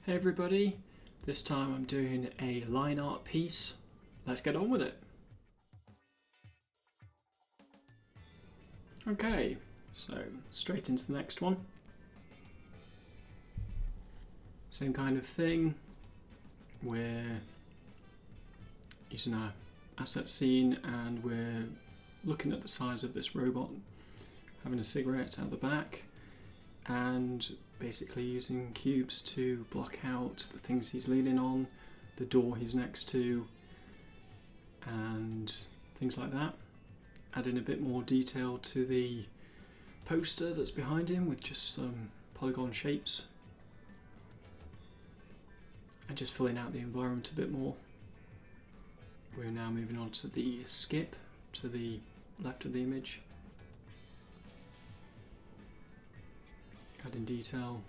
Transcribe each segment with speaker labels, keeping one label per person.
Speaker 1: Hey everybody, this time I'm doing a line art piece. Let's get on with it. Okay, so straight into the next one. Same kind of thing. We're using our asset scene and we're looking at the size of this robot, having a cigarette out the back, and basically using cubes to block out the things he's leaning on, the door he's next to, and things like that. Adding a bit more detail to the poster that's behind him with just some polygon shapes, and just filling out the environment a bit more. We're now moving on to the skip to the left of the image. Adding detail.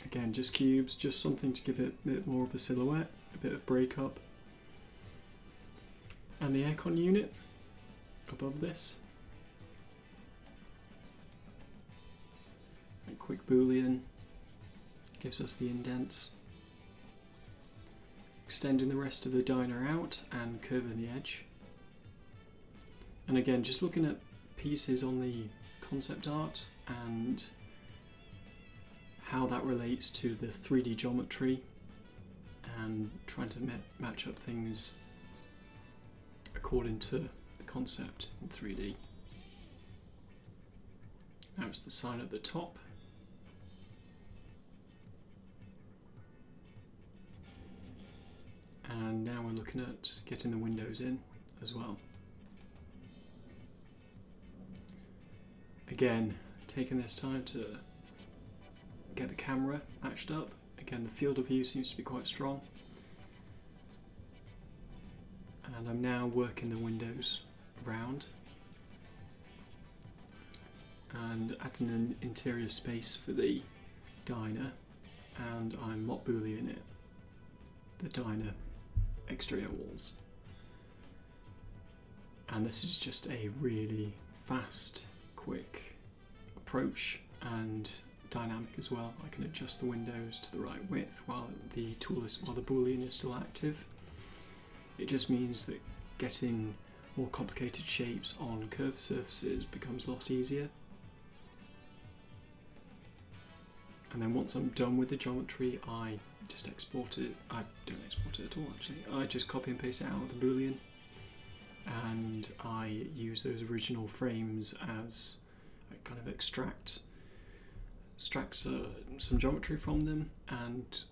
Speaker 1: Again, just cubes, just something to give it a bit more of a silhouette, a bit of breakup. And the aircon unit above this. A quick boolean gives us the indents. Extending the rest of the diner out and curving the edge. And again, just looking at pieces on the concept art and how that relates to the 3D geometry and trying to match up things according to the concept in 3D. Now it's the sign at the top. And now we're looking at getting the windows in as well. Again, taking this time to get the camera matched up. Again, the field of view seems to be quite strong. And I'm now working the windows around and adding an interior space for the diner, and I'm mop booleaning it, the diner exterior walls. And this is just a really fast, quick approach and dynamic as well. I can adjust the windows to the right width while the boolean is still active. It just means that getting more complicated shapes on curved surfaces becomes a lot easier. And then once I'm done with the geometry, I just export it. I don't export it at all actually. I just copy and paste it out of the boolean, and I use those original frames as I kind of extract some geometry from them and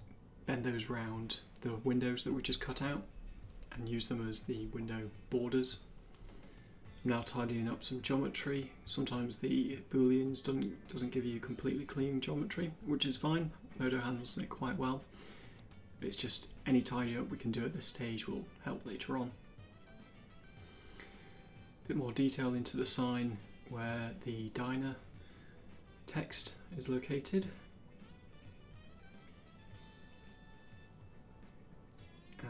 Speaker 1: bend those round the windows that we just cut out and use them as the window borders. I'm now tidying up some geometry. Sometimes the booleans doesn't give you completely clean geometry, which is fine. Modo handles it quite well. It's just any tidy up we can do at this stage will help later on. A bit more detail into the sign where the diner text is located.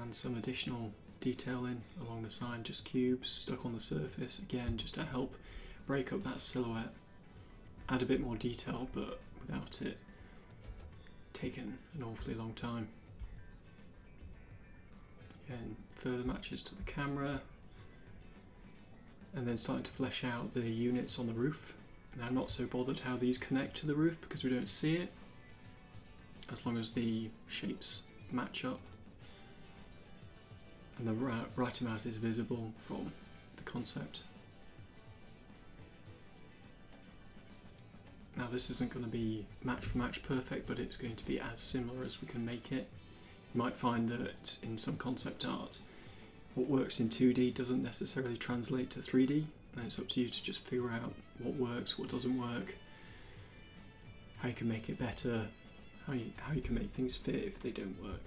Speaker 1: And some additional detailing along the sign, just cubes stuck on the surface, again just to help break up that silhouette, add a bit more detail but without it taking an awfully long time. Again, further matches to the camera, and then starting to flesh out the units on the roof. Now I'm not so bothered how these connect to the roof because we don't see it, as long as the shapes match up and the right amount is visible from the concept. Now this isn't going to be match for match perfect, but it's going to be as similar as we can make it. You might find that in some concept art, what works in 2D doesn't necessarily translate to 3D, and it's up to you to just figure out what works, what doesn't work, how you can make it better, how you can make things fit if they don't work.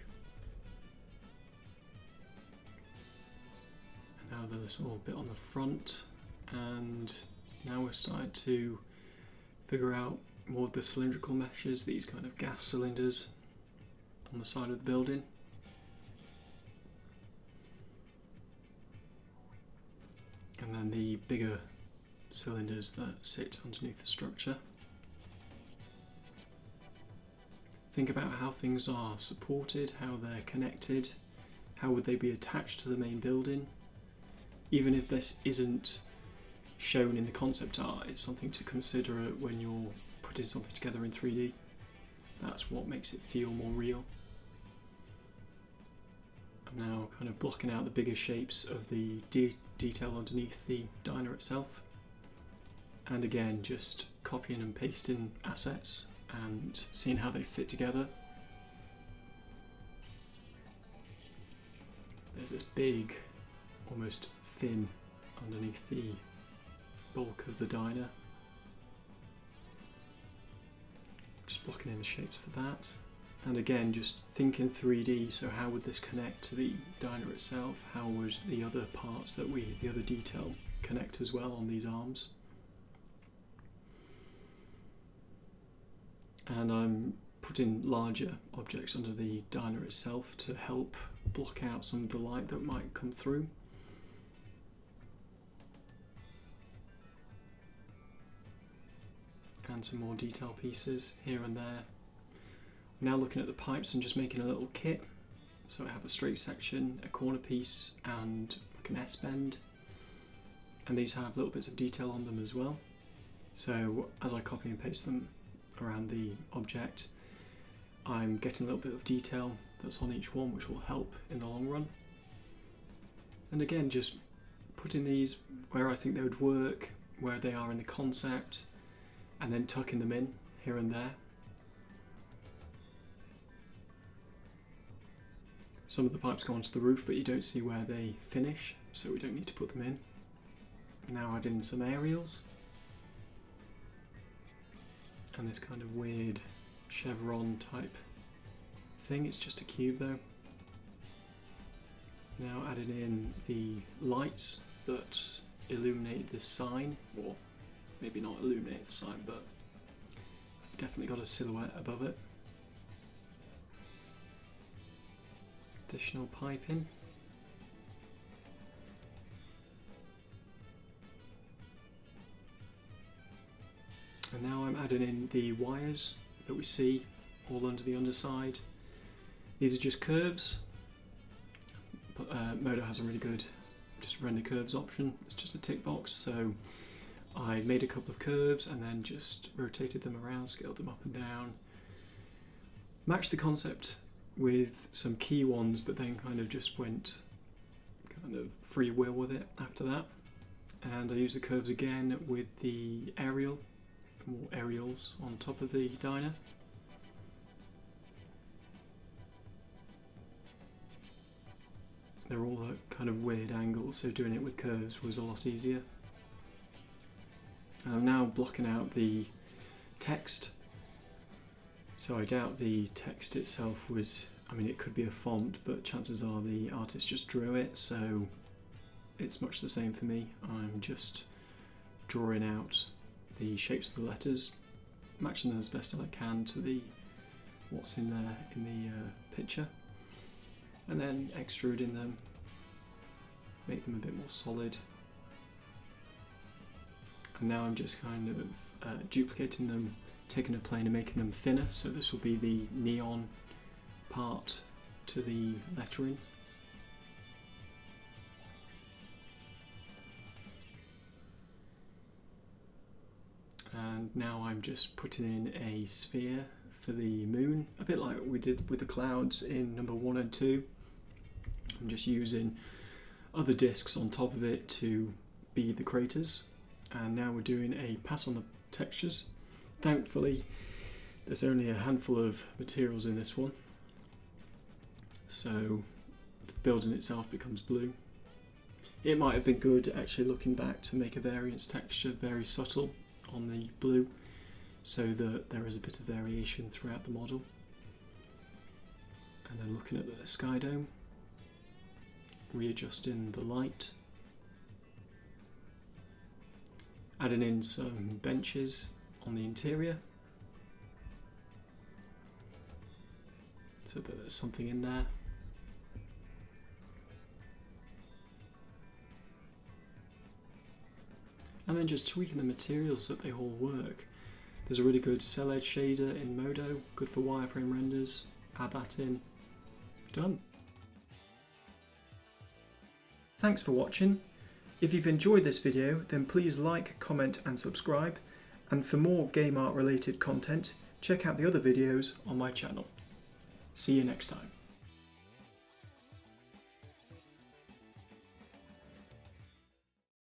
Speaker 1: And now the little bit on the front, and now we're starting to figure out more of the cylindrical meshes, these kind of gas cylinders on the side of the building. And then the bigger cylinders that sit underneath the structure. think about how things are supported, how they're connected, how would they be attached to the main building. Even if this isn't shown in the concept art, it's something to consider when you're putting something together in 3D. That's what makes it feel more real. I'm now kind of blocking out the bigger shapes of the detail underneath the diner itself. And again, just copying and pasting assets and seeing how they fit together. There's this big, almost fin underneath the bulk of the diner. Just blocking in the shapes for that. And again, just think in 3D, so how would this connect to the diner itself? How would the other parts the other detail connect as well on these arms? And I'm putting larger objects under the diner itself to help block out some of the light that might come through. And some more detail pieces here and there. Now looking at the pipes, I'm just making a little kit. So I have a straight section, a corner piece, and like an S-bend. And these have little bits of detail on them as well. So as I copy and paste them around the object, I'm getting a little bit of detail that's on each one, which will help in the long run. And again, just putting these where I think they would work, where they are in the concept, and then tucking them in here and there. Some of the pipes go onto the roof, but you don't see where they finish, so we don't need to put them in. Now add in some aerials. And this kind of weird chevron type thing. It's just a cube though. Now adding in the lights that illuminate this sign, or maybe not illuminate the sign, but definitely got a silhouette above it. Additional piping. And now I'm adding in the wires that we see all under the underside. These are just curves, but Modo has a really good just render curves option. It's just a tick box, so I made a couple of curves and then just rotated them around, scaled them up and down. Matched the concept with some key ones, but then kind of just went kind of free will with it after that. And I used the curves again with the aerial, more aerials on top of the diner. They're all at kind of weird angles, so doing it with curves was a lot easier. I'm now blocking out the text. So I doubt the text itself was, I mean it could be a font, but chances are the artist just drew it, so it's much the same for me. I'm just drawing out the shapes of the letters, matching them as best I can to what's in there in the picture, and then extruding them, make them a bit more solid. And now I'm just kind of duplicating them, taking a plane and making them thinner, so this will be the neon part to the lettering. And now I'm just putting in a sphere for the moon, a bit like we did with the clouds in number 1 and 2. I'm just using other discs on top of it to be the craters. And now we're doing a pass on the textures. Thankfully, there's only a handful of materials in this one, so the building itself becomes blue. It might have been good, actually looking back, to make a variance texture very subtle on the blue, so that there is a bit of variation throughout the model. And then looking at the sky dome, readjusting the light, adding in some benches on the interior, so that there's something in there. And then just tweaking the materials so that they all work. There's a really good cell edge shader in Modo, good for wireframe renders. Add that in. Done. Thanks for watching. If you've enjoyed this video, then please like, comment and subscribe. And for more game art related content, check out the other videos on my channel. See you next time.